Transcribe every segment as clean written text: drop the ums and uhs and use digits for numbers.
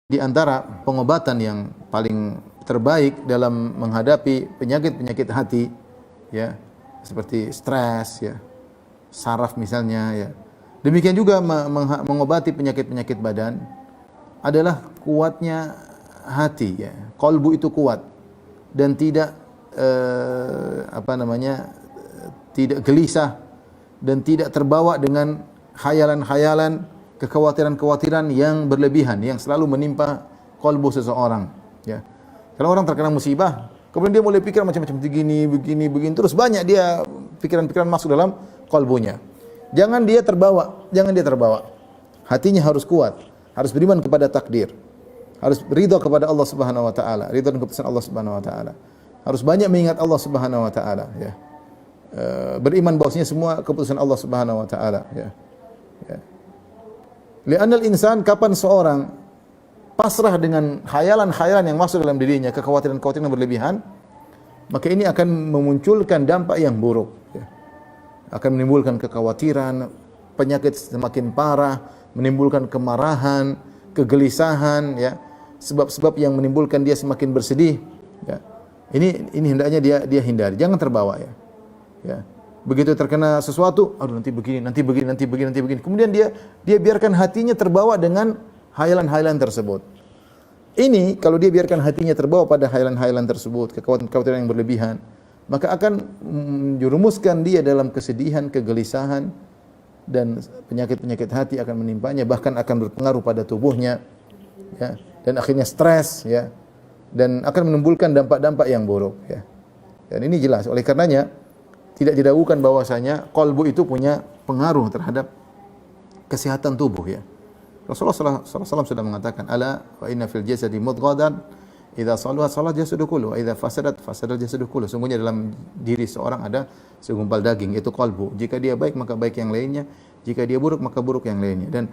Di antara pengobatan yang paling terbaik dalam menghadapi penyakit-penyakit hati, ya, seperti stres, ya, saraf misalnya, ya. Demikian juga mengobati penyakit-penyakit badan adalah kuatnya hati, ya. Qalbu itu kuat dan tidak tidak gelisah dan tidak terbawa dengan khayalan-khayalan, kekhawatiran-kekhawatiran yang berlebihan yang selalu menimpa qalbu seseorang, ya. Kalau orang terkena musibah, kemudian dia mulai pikir macam-macam begini, terus banyak dia pikiran-pikiran masuk dalam qalbunya. Jangan dia terbawa. Hatinya harus kuat, harus beriman kepada takdir, harus ridha kepada Allah Subhanahu wa taala, ridha dengan keputusan Allah Subhanahu wa taala. Harus banyak mengingat Allah Subhanahu wa taala, ya. Beriman bahwasanya semua keputusan Allah Subhanahu wa taala, ya. Ya. Li'anal insan, kapan seorang pasrah dengan khayalan-khayalan yang masuk dalam dirinya, kekhawatiran-kekhawatiran yang berlebihan, maka ini akan memunculkan dampak yang buruk, ya. Akan menimbulkan kekhawatiran, penyakit semakin parah, menimbulkan kemarahan, kegelisahan, ya. Sebab-sebab yang menimbulkan dia semakin bersedih, ya. Ini hendaknya dia hindari, jangan terbawa, ya. Ya. Begitu terkena sesuatu, aduh nanti begini. Kemudian dia biarkan hatinya terbawa dengan hayalan-hayalan tersebut. Ini kalau dia biarkan hatinya terbawa pada hayalan-hayalan tersebut, kekhawatiran yang berlebihan, maka akan menjerumuskan dia dalam kesedihan, kegelisahan, dan penyakit-penyakit hati akan menimpanya, bahkan akan berpengaruh pada tubuhnya, ya, dan akhirnya stres, ya, dan akan menimbulkan dampak-dampak yang buruk, ya. Dan ini jelas, oleh karenanya tidak diragukan bahwasanya qalbu itu punya pengaruh terhadap kesehatan tubuh, ya. Rasulullah SAW sudah mengatakan, ala wa inna fil jasadi mudghadan idza salahat salat jasadu kullu wa idza fasadat fasada jasadu kullu. Sungguhnya dalam diri seorang ada segumpal daging, yaitu qalbu. Jika dia baik maka baik yang lainnya, jika dia buruk maka buruk yang lainnya. Dan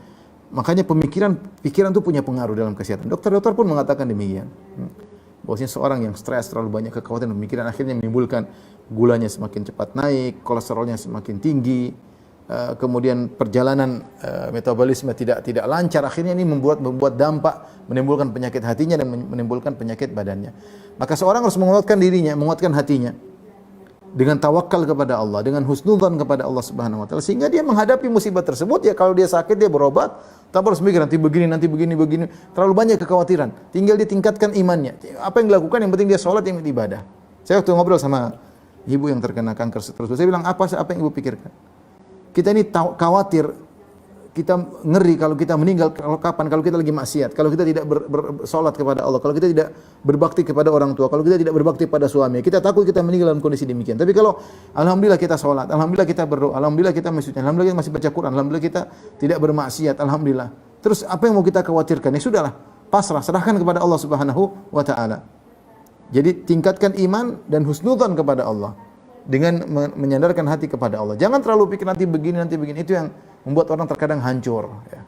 makanya pikiran itu punya pengaruh dalam kesehatan. Dokter-dokter pun mengatakan demikian. Bahwasanya seorang yang stres, terlalu banyak kekhawatiran dan pemikiran, akhirnya menimbulkan gulanya semakin cepat naik, kolesterolnya semakin tinggi, kemudian perjalanan metabolisme tidak lancar. Akhirnya ini membuat dampak, menimbulkan penyakit hatinya dan menimbulkan penyakit badannya. Maka seorang harus menguatkan dirinya, menguatkan hatinya dengan tawakal kepada Allah, dengan husnudzan kepada Allah Subhanahu wa taala, sehingga dia menghadapi musibah tersebut, ya, kalau dia sakit dia berobat, tak harus mikir nanti begini, terlalu banyak kekhawatiran. Tinggal ditingkatkan imannya. Apa yang dilakukan, yang penting dia sholat, yang ibadah. Saya waktu ngobrol sama ibu yang terkena kanker tersebut, saya bilang, apa yang ibu pikirkan? Kita ini khawatir, kita ngeri kalau kita meninggal, kalau kita lagi maksiat, kalau kita tidak bersolat kepada Allah, kalau kita tidak berbakti kepada orang tua, kalau kita tidak berbakti pada suami, kita takut kita meninggal dalam kondisi demikian. Tapi kalau alhamdulillah kita solat, alhamdulillah kita berdoa, alhamdulillah kita masjid, alhamdulillah kita masih baca Quran, alhamdulillah kita tidak bermaksiat, alhamdulillah. Terus apa yang mau kita khawatirkan? Ya sudahlah, pasrah, serahkan kepada Allah Subhanahu wa taala. Jadi tingkatkan iman dan husnudzan kepada Allah dengan menyandarkan hati kepada Allah. Jangan terlalu pikir nanti begini. Itu yang membuat orang terkadang hancur, ya.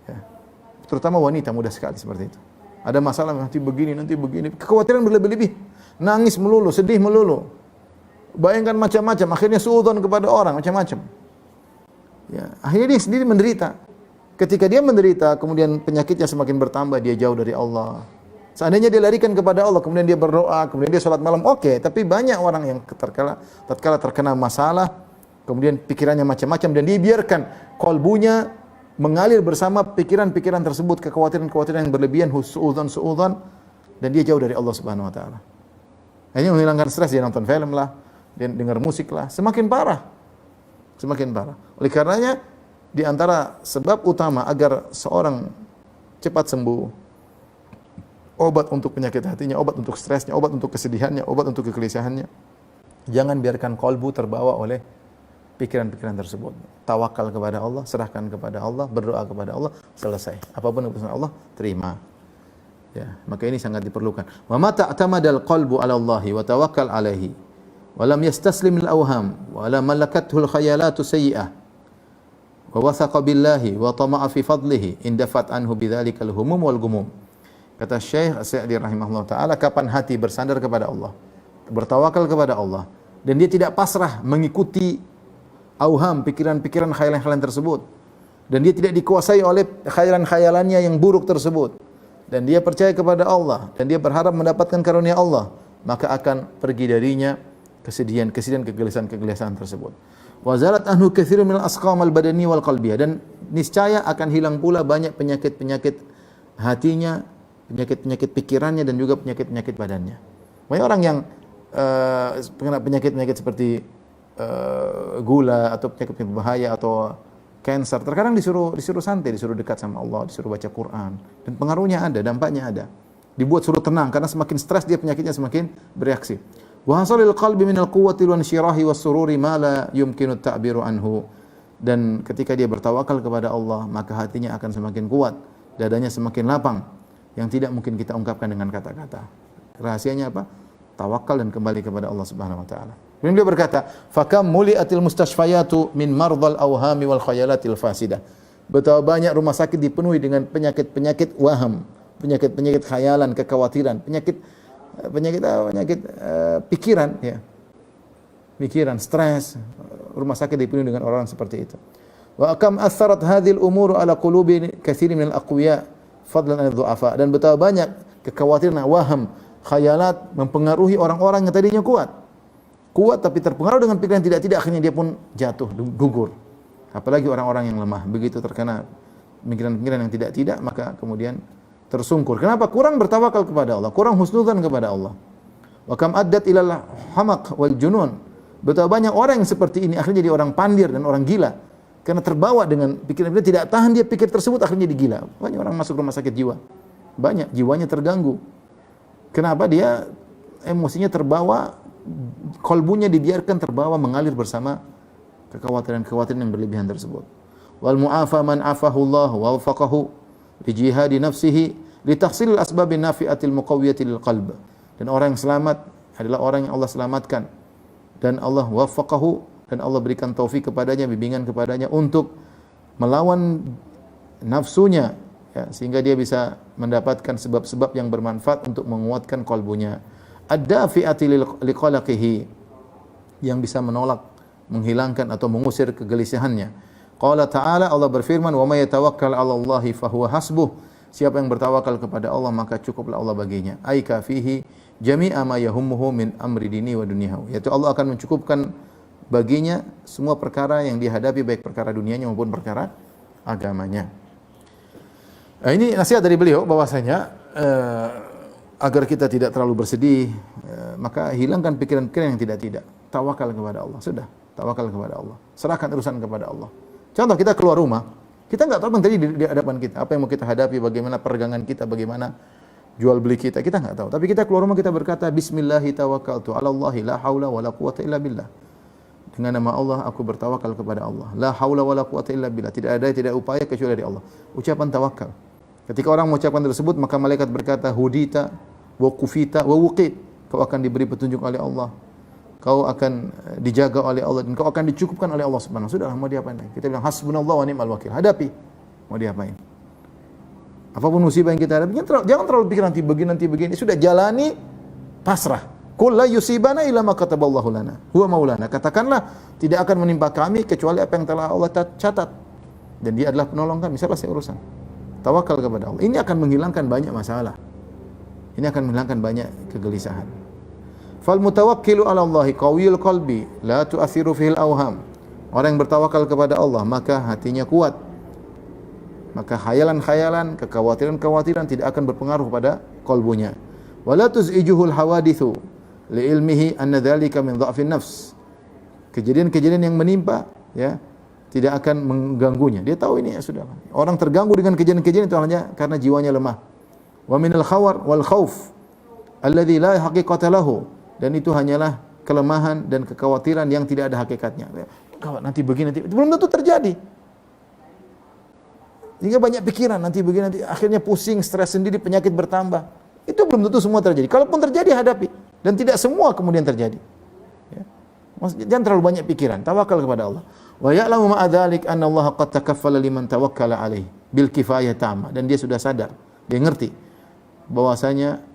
Ya. Terutama wanita mudah sekali seperti itu. Ada masalah nanti begini, kekhawatiran berlebih-lebih, nangis melulu, sedih melulu. Bayangkan macam-macam, akhirnya suudzon kepada orang macam-macam. Ya, akhirnya dia sendiri menderita. Ketika dia menderita, kemudian penyakitnya semakin bertambah, dia jauh dari Allah. Seandainya dia larikan kepada Allah, kemudian dia berdoa, kemudian dia sholat malam, oke. Tapi banyak orang yang tatkala terkena masalah, kemudian pikirannya macam-macam, dan dia biarkan qalbunya mengalir bersama pikiran-pikiran tersebut, kekhawatiran-kekhawatiran yang berlebihan, suudzon, dan dia jauh dari Allah Subhanahu wa taala. Akhirnya menghilangkan stres, dia nonton film lah, dia dengar musik lah, semakin parah. Oleh karenanya, di antara sebab utama agar seorang cepat sembuh, obat untuk penyakit hatinya, obat untuk stresnya, obat untuk kesedihannya, obat untuk kegelisahannya, jangan biarkan qalbu terbawa oleh pikiran-pikiran tersebut. Tawakal kepada Allah, serahkan kepada Allah, berdoa kepada Allah, selesai. Apapun keputusan Allah, terima. Ya, maka ini sangat diperlukan. Wa mata ta'tamadal qalbu 'ala Allah wa tawakkal 'alaihi wa lam yastaslim lil awham wa la malakathu al khayalatu sayyi'ah wa wathaqa billahi wa tama'a fi fadlihi indafat anhu bidzalika al humum wal gumum. Kata Syekh As-Sa'di rahimahullah ta'ala, kapan hati bersandar kepada Allah, bertawakal kepada Allah, dan dia tidak pasrah mengikuti auham, pikiran-pikiran, khayalan-khayalan tersebut, dan dia tidak dikuasai oleh khayalan-khayalannya yang buruk tersebut, dan dia percaya kepada Allah dan dia berharap mendapatkan karunia Allah, maka akan pergi darinya kesedihan, kegelisahan tersebut. Wa zalat anhu katsirun minal asqam al-badani wal qalbiyah, dan niscaya akan hilang pula banyak penyakit-penyakit hatinya, penyakit-penyakit pikirannya dan juga penyakit-penyakit badannya. Banyak orang yang kena penyakit-penyakit seperti gula atau penyakit bahaya atau cancer, terkadang disuruh santai, disuruh dekat sama Allah, disuruh baca Quran, dan pengaruhnya ada, dampaknya ada. Dibuat suruh tenang karena semakin stres dia penyakitnya semakin bereaksi. Wa hasalil qalbi minal quwwati wan syirahi was sururi ma la yumkinu ta'biru anhu. Dan ketika dia bertawakal kepada Allah, maka hatinya akan semakin kuat, dadanya semakin lapang, yang tidak mungkin kita ungkapkan dengan kata-kata. Rahasianya apa? Tawakal dan kembali kepada Allah Subhanahu wa taala. Kemudian dia berkata, "Fakam muliatil mustashfayatu min mardhal awhami wal khayalatil fasidah." Betapa banyak rumah sakit dipenuhi dengan penyakit-penyakit waham, penyakit-penyakit khayalan, kekhawatiran, penyakit pikiran, ya. Pikiran, stres. Rumah sakit dipenuhi dengan orang seperti itu. Wa kam atharat hadhil umuru ala qulubi katsirin minal aqwiya fadlan an dhu'afa. Dan betapa banyak kekhawatiran, waham, khayalat mempengaruhi orang-orang yang tadinya kuat tapi terpengaruh dengan pikiran tidak, akhirnya dia pun jatuh, gugur. Apalagi orang-orang yang lemah, begitu terkena pikiran-pikiran yang tidak, maka kemudian tersungkur. Kenapa? Kurang bertawakal kepada Allah, kurang husnudzan kepada Allah. Wa kam addat ilal hamaq wal junun. Betapa banyak orang yang seperti ini akhirnya jadi orang pandir dan orang gila karena terbawa dengan pikiran-pikiran, tidak tahan dia pikir tersebut, akhirnya jadi gila. Banyak orang masuk rumah sakit jiwa, banyak jiwanya terganggu. Kenapa? Dia emosinya terbawa, kolbunya dibiarkan terbawa mengalir bersama kekhawatiran-kekhawatiran yang berlebihan tersebut. Wal mu'afa man afahu Allah wa wafaqahu li jihadi nafsihi li tahsil al-asbab an-nafi'atil muqawwiyati lil qalb. Dan orang yang selamat adalah orang yang Allah selamatkan dan Allah wafaqahu, dan Allah berikan taufik kepadanya, bimbingan kepadanya untuk melawan nafsunya, ya, sehingga dia bisa mendapatkan sebab-sebab yang bermanfaat untuk menguatkan kalbunya. Ad-dafi'ati liqalaqihi, yang bisa menolak, menghilangkan atau mengusir kegelisahannya. Qala ta'ala, Allah berfirman, "Wa may yatawakkal 'ala Allahi fahuwa hasbuh." Siapa yang bertawakal kepada Allah, maka cukuplah Allah baginya. Ai kafihi jami'a ma yahummuhu min amri dini wa dunyahu. Yaitu Allah akan mencukupkan baginya semua perkara yang dihadapi, baik perkara dunianya maupun perkara agamanya. Ini nasihat dari beliau bahwasanya agar kita tidak terlalu bersedih, maka hilangkan pikiran-pikiran yang tidak. Tawakal kepada Allah. Sudah, tawakal kepada Allah. Serahkan urusan kepada Allah. Contoh, kita keluar rumah, kita enggak tahu apa yang terjadi di hadapan kita, apa yang mau kita hadapi, bagaimana perdagangan kita, bagaimana jual beli kita enggak tahu. Tapi kita keluar rumah, kita berkata, "Bismillahi tawakkaltu 'ala Allahi la haula wala quwwata illa billah." Dengan nama Allah aku bertawakal kepada Allah. La haula wala quwwata illa billah. Tidak upaya kecuali dari Allah. Ucapan tawakal. Ketika orang mengucapkan tersebut, maka malaikat berkata, "Hudita wa kufita wa wuqit." Kau akan diberi petunjuk oleh Allah. Kau akan dijaga oleh Allah dan kau akan dicukupkan oleh Allah Subhanahu. Sudahlah, mau diapain lagi? Kita bilang hasbunallahu wa ni'mal wakil. Hadapi. Mau diapain? Apapun musibah yang kita hadapi, jangan terlalu pikir nanti begini. Sudah jalani, pasrah. Qul la yusibana illa ma kataballahu lana. Huwa maulana. Katakanlah, tidak akan menimpa kami kecuali apa yang telah Allah catat. Dan Dia adalah penolong kami. Selesai urusan. Tawakal kepada Allah. Ini akan menghilangkan banyak masalah. Ini akan menghilangkan banyak kegelisahan. Fal mutawakkilu 'ala Allahi qawiyul qalbi la tu'athiru fihil awham. Orang yang bertawakal kepada Allah, maka hatinya kuat. Maka khayalan-khayalan, kekhawatiran-kekhawatiran tidak akan berpengaruh pada kalbunya. Wala tuz'ijuhul hawadithu li ilmihi anna dzalika min dha'fin nafs. Kejadian-kejadian yang menimpa, ya, tidak akan mengganggunya. Dia tahu ini, ya sudah. Orang terganggu dengan kejadian-kejadian itu hanya karena jiwanya lemah. Wa minal khawar wal khauf alladzi la haqiqata lahu. Dan itu hanyalah kelemahan dan kekhawatiran yang tidak ada hakikatnya. Gawat, nanti begini, nanti belum tentu terjadi. Sehingga banyak pikiran, nanti begini, nanti akhirnya pusing, stres sendiri, penyakit bertambah. Itu belum tentu semua terjadi. Kalaupun terjadi, hadapi. Dan tidak semua kemudian terjadi. Ya. Jangan terlalu banyak pikiran, tawakal kepada Allah. Wa ya'lamu ma'a dzalik anna Allah qad takaffala liman tawakkala alaihi bil kifayah tamma. Dan dia sudah sadar, dia ngerti bahwasanya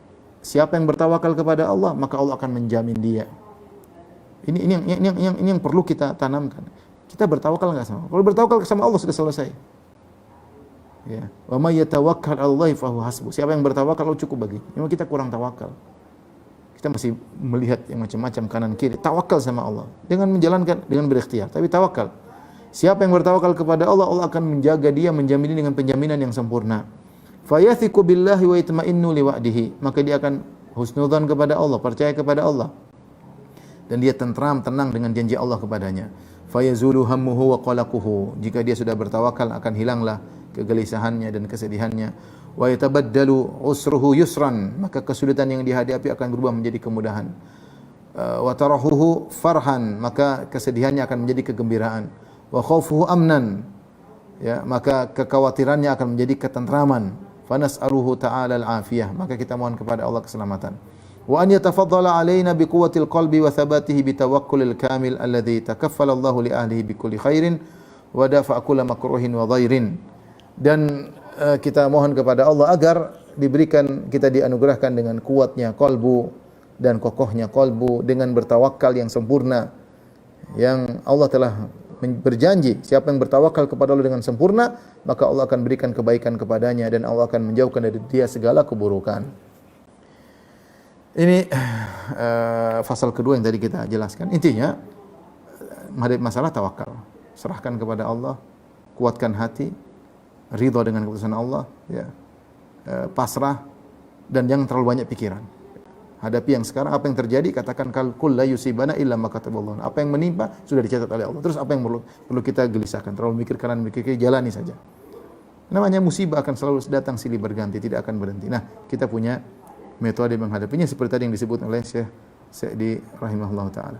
siapa yang bertawakal kepada Allah, maka Allah akan menjamin dia. Ini yang perlu kita tanamkan. Kita bertawakal enggak sama Allah? Kalau bertawakal sama Allah sudah selesai. Ya. Wa may yatawakkal 'alallahi fa huwa hasbuh. Siapa yang bertawakal Allah cukup bagi. Memang kita kurang tawakal. Kita masih melihat yang macam-macam kanan kiri. Tawakal sama Allah dengan menjalankan, dengan berikhtiar. Tapi tawakal. Siapa yang bertawakal kepada Allah, Allah akan menjaga dia, menjamin dengan penjaminan yang sempurna. Fayathiqu billahi wa yatma'innu liwa'dihi. Maka dia akan husnudzan kepada Allah, percaya kepada Allah. Dan dia tentram, tenang dengan janji Allah kepadanya. Fayazulu hammuhu wa qalaquhu. Jika dia sudah bertawakal, akan hilanglah kegelisahannya dan kesedihannya. Wa yatabaddalu usruhu yusran. Maka kesulitan yang dihadapi akan berubah menjadi kemudahan. Wa tarahuhu farhan. Maka kesedihannya akan menjadi kegembiraan. Wa khaufuhu amnan. Ya, maka kekhawatirannya akan menjadi ketentraman. Fanas'aluhu ta'ala al-afiyah. Maka kita mohon kepada Allah keselamatan. Wa an yatafaddala alaina bi quwwatil qalbi wa thabatihi bi tawakkulil kamil alladhi takaffala Allahu li ahlihi bi kulli khairin wa dafa'a kulla makruhin wa dhairin. Dan kita mohon kepada Allah agar diberikan, kita dianugerahkan dengan kuatnya kalbu dan kokohnya kalbu, dengan bertawakal yang sempurna, yang Allah telah berjanji siapa yang bertawakal kepada Allah dengan sempurna, maka Allah akan berikan kebaikan kepadanya dan Allah akan menjauhkan dari dia segala keburukan. Ini fasal kedua yang tadi kita jelaskan. Intinya menghadapi masalah tawakal, serahkan kepada Allah, kuatkan hati, ridha dengan keputusan Allah, ya, pasrah, dan jangan terlalu banyak pikiran. Hadapi yang sekarang, apa yang terjadi, katakan kul la yusibana illa ma kataballahu. Apa yang menimpa sudah dicatat oleh Allah. Terus apa yang perlu kita gelisahkan? Terlalu mikir kanan, mikir kiri, jalani saja. Namanya musibah akan selalu datang silih berganti, tidak akan berhenti. Nah, kita punya metode menghadapinya seperti tadi yang disebut oleh Syekh Sa'di rahimahullah taala.